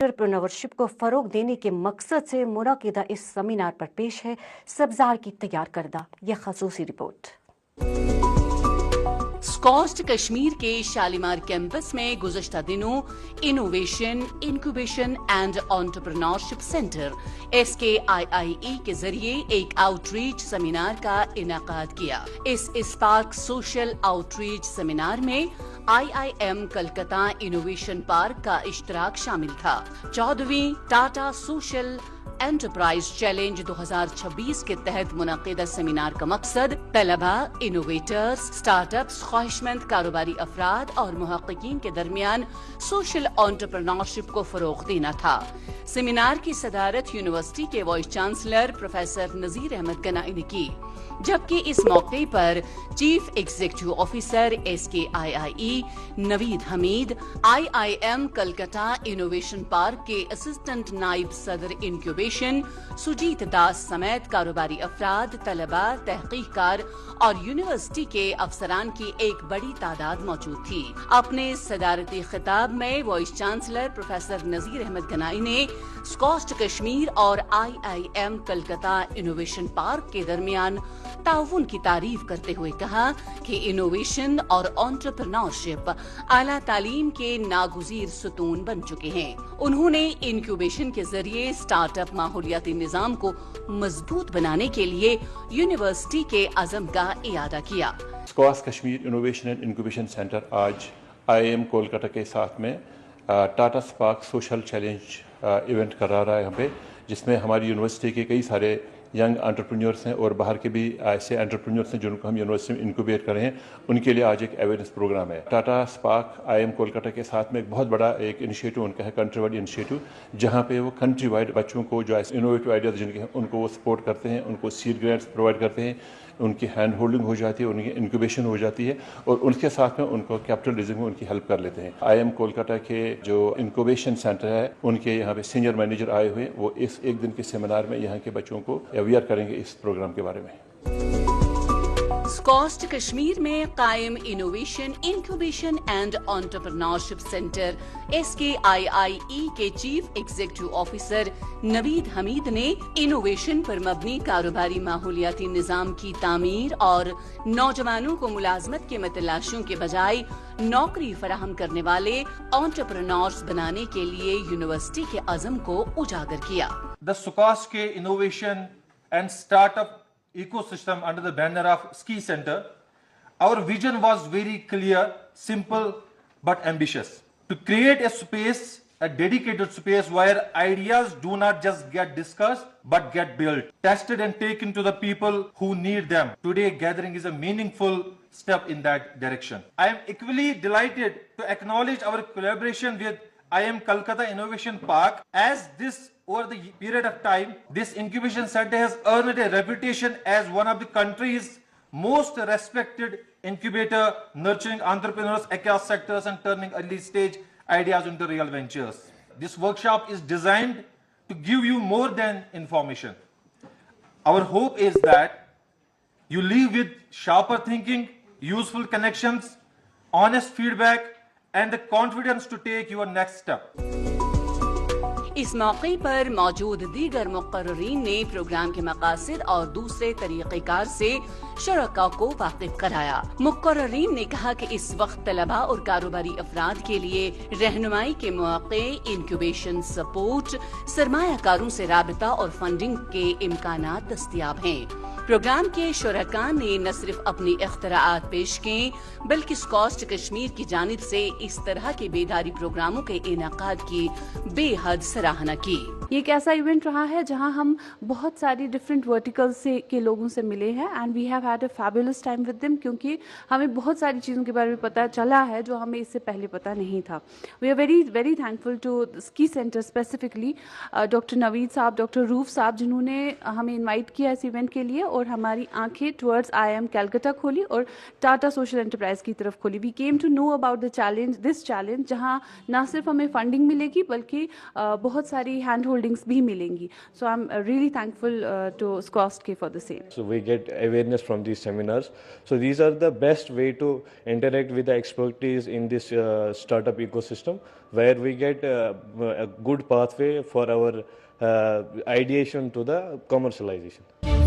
Entrepreneurship को फरोग देने के मकसद से मुनक़िदा इस सेमिनार पर पेश है सब्ज़ार की तैयार करदा यह ख़ुसूसी रिपोर्ट। स्कॉस्ट कश्मीर के शालीमार कैंपस में गुज़श्ता दिनों innovation, incubation and entrepreneurship centre SKIIE के जरिए एक आउटरीच सेमिनार का इनाकाद किया। इस स्पार्क सोशल आउटरीच सेमिनार में IIM कलकत्ता इनोवेशन पार्क का इश्तराक शामिल था। 14वीं टाटा सोशल एंटरप्राइज चैलेंज 2026 के तहत मुनक़िदा सेमिनार का मकसद तलबा, इनोवेटर्स, स्टार्टअप्स, ख्वाहिशमंद कारोबारी अफराद और मुहक्किकीन के दरमियान सोशल एंटरप्रेन्योरशिप को फरोग देना था। सेमिनार की सदारत यूनिवर्सिटी के vice chancellor professor Nazir Ahmad Ganai ने की, जबकि इस मौके पर chief executive officer SKIIE Naveed Hamid, IIM Calcutta innovation park के असिस्टेंट नाइब सदर इंक्यूबेशन सुजीत दास समेत कारोबारी अफराद, तलबा, तहकीककार और यूनिवर्सिटी के अफसरान की एक बड़ी तादाद मौजूद थी। अपने सदारती खिताब में vice chancellor professor Nazir Ahmad Ganai ने स्कॉस्ट कश्मीर और IIM कलकत्ता इनोवेशन पार्क के दरमियान ताउन की तारीफ करते हुए कहा कि इनोवेशन और एंटरप्रेन्योरशिप आला तालीम के नागुज़ीर सुतून बन चुके हैं। उन्होंने इंक्यूबेशन के जरिए स्टार्टअप माहौलियाती निज़ाम को मजबूत बनाने के लिए यूनिवर्सिटी के अज़म का इयादा किया। SCOST Kashmir innovation and incubation centre आज IIM कोलकाता के साथ में Tata Spark social challenge event करा रहा है यहाँ पे, जिसमें हमारी यूनिवर्सिटी के कई सारे यंग एंटरप्रेन्योर्स हैं और बाहर के भी ऐसे एंटरप्रेन्योर्स हैं जिनको हम यूनिवर्सिटी में इनक्यूबेट कर रहे हैं। उनके लिए आज एक अवेयरनेस प्रोग्राम है। टाटा स्पार्क IIM कोलकाता के साथ में एक बहुत बड़ा एक इनिशिएटिव उनका है, कंट्री वाइड इनिशिएटिव, जहाँ पे वो कंट्री वाइड बच्चों को जो इनोवेटिव आइडियाज जिनके हैं उनको वो सपोर्ट करते हैं, उनको सीड ग्रांट्स प्रोवाइड करते हैं, उनकी हैंड होल्डिंग हो जाती है, उनकी इंक्यूबेशन हो जाती है और उनके साथ में उनको कैपिटल रेजिंग में उनकी हेल्प कर लेते हैं। IIM कोलकाता के जो इंक्यूबेशन सेंटर है उनके यहाँ पे सीनियर मैनेजर आए हुए, वो इस एक दिन के सेमिनार में यहाँ के बच्चों को अवेयर करेंगे इस प्रोग्राम के बारे में। स्कॉस्ट कश्मीर में कायम innovation, incubation and entrepreneurship centre SKIIE के chief executive officer Naveed Hamid ने इनोवेशन पर मबनी कारोबारी माहौलियाती निज़ाम की तामीर और नौजवानों को मुलाजमत के मतलाशियों के बजाय नौकरी फराहम करने वाले एंटरप्रेन्योर्स बनाने के लिए यूनिवर्सिटी के अज़म को उजागर किया। The स्कॉस्ट के innovation and startup ecosystem under the banner of Ski Center, our vision was very clear, simple but ambitious. To create a space, a dedicated space where ideas do not just get discussed but get built, tested and taken to the people who need them. Today gathering is a meaningful step in that direction. I am equally delighted to acknowledge our collaboration with IIM Kolkata Innovation Park. As this over the period of time, this incubation center has earned a reputation as one of the country's most respected incubator, nurturing entrepreneurs across sectors and turning early stage ideas into real ventures. This workshop is designed to give you more than information. Our hope is that you leave with sharper thinking, useful connections, honest feedback and the confidence to take your next step. इस मौके पर मौजूद दीगर मुक़र्ररीन ने programme के मक़ासिद और दूसरे तरीक़ेकार से शरका को वाकिफ कराया। मुक़र्ररीन ने कहा कि इस वक्त तलबा और कारोबारी अफराद के लिए रहनुमाई के मौक़े, इंक्यूबेशन सपोर्ट, सरमायाकारों से राबिता और फंडिंग के इम्कानात दस्तयाब हैं। प्रोग्राम के शुरका ने न सिर्फ अपनी इख्तराआत पेश किए बल्कि स्कॉस्ट कश्मीर की जानिब से इस तरह के बेदारी प्रोग्रामों के इनाकाद की बेहद सराहना की। ये एक ऐसा इवेंट रहा है जहां हम बहुत सारी डिफरेंट वर्टिकल्स से के लोगों से मिले हैं and we have had a fabulous time with them, क्योंकि हमें बहुत सारी चीज़ों के बारे में पता चला है जो हमें इससे पहले पता नहीं था। We are very very thankful to ski centre specifically doctor Naveed sahab, doctor roof साहब, जिन्होंने हमें इन्वाइट किया इस इवेंट के लिए اور ہماری آنکھیں ٹورڈز IIM کلکتہ کھولی اور ٹاٹا سوشل انٹرپرائز کی طرف کھولی. We came to know about this challenge جہاں نہ صرف ہمیں فنڈنگ ملے گی بلکہ بہت ساری ہینڈ ہولڈنگس بھی ملیں گی. So I am really thankful to SCOST for the same. So we get awareness from these seminars. So these are the best way to interact with the expertise in this startup ecosystem, where we get a good pathway for our ideation to the commercialization.